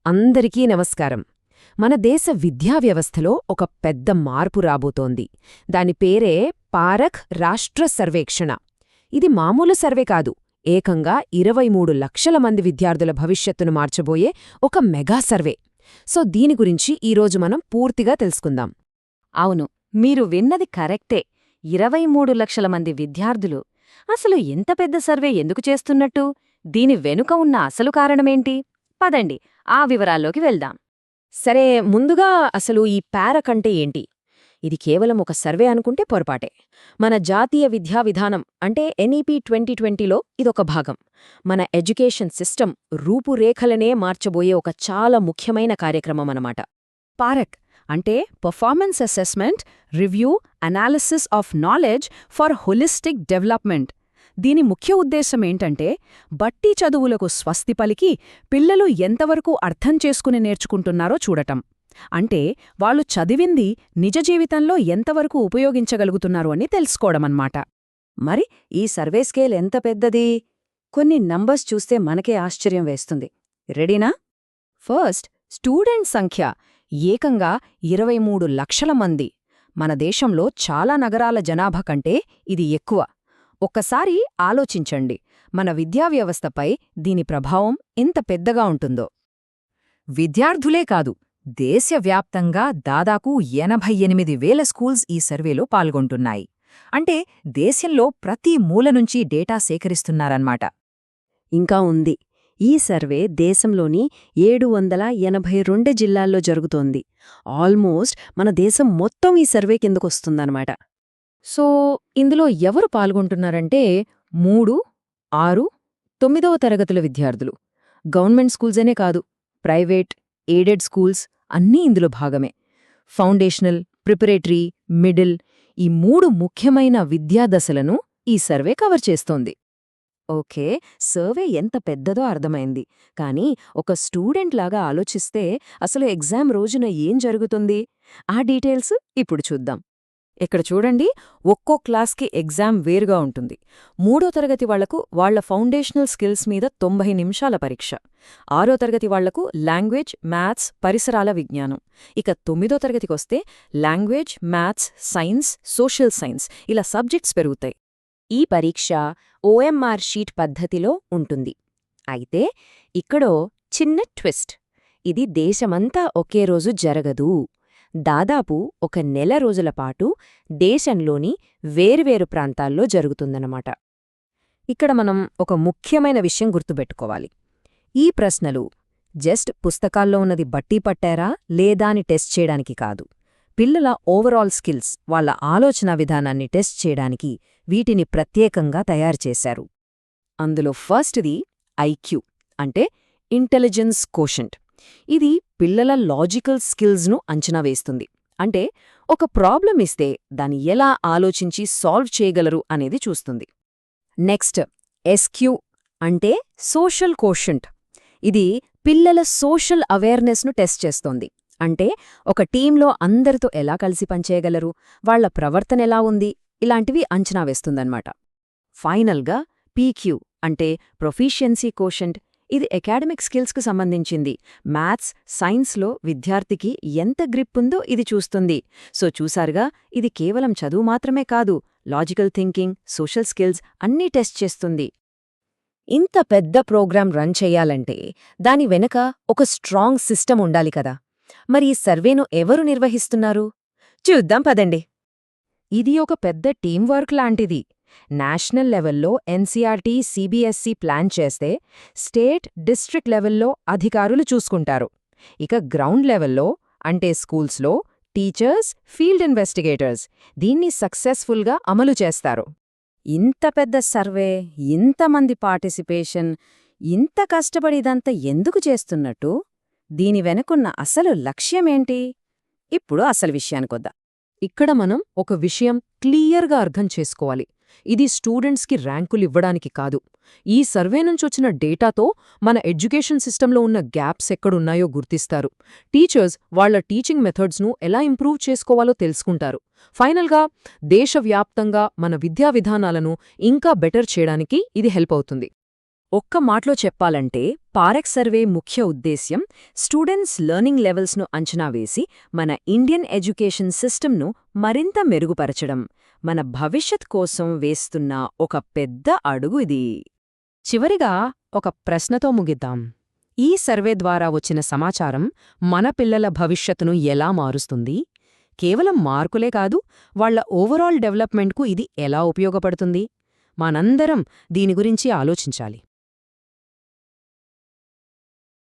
అందరికీ నమస్కారం. మన దేశ విద్యా వ్యవస్థలో ఒక పెద్ద మార్పు రాబోతోంది. దాని పేరే పారఖ్ రాష్ట్ర సర్వేక్షణ. ఇది మామూలు సర్వే కాదు, ఏకంగా 23 లక్షల మంది విద్యార్థుల భవిష్యత్తును మార్చబోయే ఒక మెగా సర్వే. సో దీని గురించి ఈరోజు మనం పూర్తిగా తెలుసుకుందాం. అవును, మీరు విన్నది కరెక్టే. 23 లక్షల మంది విద్యార్థులు. అసలు ఇంత పెద్ద సర్వే ఎందుకు చేస్తున్నట్టు? దీని వెనుక ఉన్న అసలు కారణమేంటి? పదండి, ఆ వివరాల్లోకి వెళ్దాం. సరే, ముందుగా అసలు ఈ పారఖ్ అంటే ఏంటి? ఇది కేవలం ఒక సర్వే అనుకుంటే పొరపాటే. మన జాతీయ విద్యా విధానం అంటే ఎన్ఈపీ 2020లో ఇదొక భాగం. మన ఎడ్యుకేషన్ సిస్టమ్ రూపురేఖలనే మార్చబోయే ఒక చాలా ముఖ్యమైన కార్యక్రమం అన్నమాట. పారఖ్ అంటే performance assessment, review, analysis of knowledge for holistic development. దీని ముఖ్య ఉద్దేశమేంటంటే, బట్టి చదువులకు స్వస్తి పలికి పిల్లలు ఎంతవరకు అర్థం చేసుకుని నేర్చుకుంటున్నారో చూడటం. అంటే వాళ్ళు చదివింది నిజ జీవితంలో ఎంతవరకు ఉపయోగించగలుగుతున్నారు అని తెలుసుకోవడమన్నమాట. మరి ఈ సర్వే స్కేల్ ఎంత పెద్దది? కొన్ని నంబర్స్ చూస్తే మనకే ఆశ్చర్యం వేస్తుంది. రెడీనా? ఫస్ట్, స్టూడెంట్ సంఖ్య ఏకంగా 23 లక్షల మంది. మన దేశంలో చాలా నగరాల జనాభా కంటే ఇది ఎక్కువ. ఒక్కసారి ఆలోచించండి, మన విద్యా వ్యవస్థపై దీని ప్రభావం ఎంత పెద్దగా ఉంటుందో. విద్యార్థులే కాదు, దేశవ్యాప్తంగా దాదాపు 88,000 స్కూల్స్ ఈ సర్వేలో పాల్గొంటున్నాయి. అంటే దేశంలో ప్రతి మూల నుంచి డేటా సేకరిస్తున్నారన్నమాట. ఇంకా ఉంది. ఈ సర్వే దేశంలోని 782 జిల్లాల్లో జరుగుతోంది. ఆల్మోస్ట్ మన దేశం మొత్తం ఈ సర్వే కిందకొస్తుందన్నమాట. సో ఇందులో ఎవరు పాల్గొంటున్నారంటే 3, 6, 9వ తరగతుల విద్యార్థులు. గవర్నమెంట్ స్కూల్సేనే కాదు, ప్రైవేట్, ఎయిడెడ్ స్కూల్స్ అన్నీ ఇందులో భాగమే. ఫౌండేషనల్, ప్రిపరేటరీ, మిడిల్, ఈ 3 ముఖ్యమైన విద్యాదశలను ఈ సర్వే కవర్ చేస్తోంది. ఓకే, సర్వే ఎంత పెద్దదో అర్థమైంది. కానీ ఒక స్టూడెంట్ లాగా ఆలోచిస్తే అసలు ఎగ్జామ్ రోజున ఏం జరుగుతుంది? ఆ డీటెయిల్స్ ఇప్పుడు చూద్దాం. ఇక్కడ చూడండి, ఒక్కో క్లాస్కి ఎగ్జామ్ వేరుగా ఉంటుంది. 3వ తరగతి వాళ్లకు వాళ్ల ఫౌండేషనల్ స్కిల్స్ మీద 90 నిమిషాల పరీక్ష. 6వ తరగతి వాళ్లకు లాంగ్వేజ్, మ్యాథ్స్, పరిసరాల విజ్ఞానం. ఇక 9వ తరగతికొస్తే language, maths, science, social science ఇలా సబ్జెక్ట్స్ పెరుగుతాయి. ఈ పరీక్ష ఓఎంఆర్ షీట్ పద్ధతిలో ఉంటుంది. అయితే ఇక్కడో చిన్న ట్విస్ట్. ఇది దేశమంతా ఒకే రోజు జరగదు. దాదాపు ఒక నెల రోజుల పాటు దేశంలోని వేర్వేరు ప్రాంతాల్లో జరుగుతుందన్నమాట. ఇక్కడ మనం ఒక ముఖ్యమైన విషయం గుర్తుపెట్టుకోవాలి. ఈ ప్రశ్నలు జస్ట్ పుస్తకాల్లో ఉన్నది బట్టి పట్టారా లేదా అని టెస్ట్ చేయడానికి కాదు. పిల్లల ఓవరాల్ స్కిల్స్, వాళ్ల ఆలోచనా విధానాన్ని టెస్ట్ చేయడానికి వీటిని ప్రత్యేకంగా తయారుచేశారు. అందులో ఫస్ట్ది ఐక్యూ అంటే ఇంటెలిజెన్స్ కోషెంట్. ఇది పిల్లల లాజికల్ స్కిల్స్ను అంచనా వేస్తుంది. అంటే ఒక ప్రాబ్లం ఇస్తే దాన్ని ఎలా ఆలోచించి సాల్వ్ చేయగలరు అనేది చూస్తుంది. నెక్స్ట్ ఎస్క్యూ అంటే సోషల్ కోషెంట్. ఇది పిల్లల సోషల్ అవేర్నెస్ను టెస్ట్ చేస్తోంది. అంటే ఒక టీంలో అందరితో ఎలా కలిసి పనిచేయగలరు, వాళ్ల ప్రవర్తన ఎలా ఉంది, ఇలాంటివి అంచనా వేస్తుందన్నమాట. ఫైనల్గా పీక్యూ అంటే ప్రొఫిషియన్సీ కోషెంట్. ఇది అకాడమిక్ స్కిల్స్కు సంబంధించింది. మ్యాథ్స్, సైన్స్లో విద్యార్థికి ఎంత గ్రిప్ ఉందో ఇది చూస్తుంది. సో చూసారుగా, ఇది కేవలం చదువు మాత్రమే కాదు, లాజికల్ థింకింగ్, సోషల్ స్కిల్స్ అన్నీ టెస్ట్ చేస్తుంది. ఇంత పెద్ద ప్రోగ్రాం రన్ చెయ్యాలంటే దాని వెనక ఒక స్ట్రాంగ్ సిస్టమ్ ఉండాలి కదా. మరి ఈ సర్వేను ఎవరు నిర్వహిస్తున్నారు? చూద్దాం పదండి. ఇది ఒక పెద్ద టీం వర్క్ లాంటిది. నేషనల్ లెవెల్లో ఎన్సీఆర్టీ, సీబీఎస్ఈ ప్లాన్ చేస్తే స్టేట్, డిస్ట్రిక్ట్ లెవెల్లో అధికారులు చూసుకుంటారు. ఇక గ్రౌండ్ లెవెల్లో అంటే స్కూల్స్లో టీచర్స్, ఫీల్డ్ ఇన్వెస్టిగేటర్స్ దీన్ని సక్సెస్ఫుల్గా అమలు చేస్తారు. ఇంత పెద్ద సర్వే, ఇంతమంది పార్టిసిపేషన్, ఇంత కష్టపడి ఇదంతా ఎందుకు చేస్తున్నట్టు? దీని వెనుకున్న అసలు లక్ష్యమేంటి? ఇప్పుడు అసలు విషయానికొద్దాం. ఇక్కడ మనం ఒక విషయం క్లియర్గా అర్థం చేసుకోవాలి. ఇది స్టూడెంట్స్కి ర్యాంకులివ్వడానికి కాదు. ఈ సర్వే నుంచొచ్చిన డేటాతో మన ఎడ్యుకేషన్ సిస్టంలో ఉన్న గ్యాప్స్ ఎక్కడున్నాయో గుర్తిస్తారు. టీచర్స్ వాళ్ల టీచింగ్ మెథడ్స్ను ఎలా ఇంప్రూవ్ చేసుకోవాలో తెలుసుకుంటారు. ఫైనల్గా దేశవ్యాప్తంగా మన విద్యా విధానాలను ఇంకా బెటర్ చేయడానికి ఇది హెల్ప్ అవుతుంది. ఒక్క మాటలో చెప్పాలంటే పారెక్ సర్వే ముఖ్య ఉద్దేశ్యం స్టూడెంట్స్ లెర్నింగ్ లెవెల్స్ను అంచనా వేసి మన ఇండియన్ ఎడ్యుకేషన్ సిస్టమ్ను మరింత మెరుగుపరచడం, మన భవిష్యత్ కోసం వేస్తున్న ఒక పెద్ద అడుగు ఇది. చివరిగా ఒక ప్రశ్నతో ముగిద్దాం. ఈ సర్వే ద్వారా వచ్చిన సమాచారం మన పిల్లల భవిష్యత్తును ఎలా మారుస్తుంది? కేవలం మార్కులే కాదు, వాళ్ల ఓవరాల్ డెవలప్మెంట్కు ఇది ఎలా ఉపయోగపడుతుంది? మనందరం దీని గురించి ఆలోచించాలి.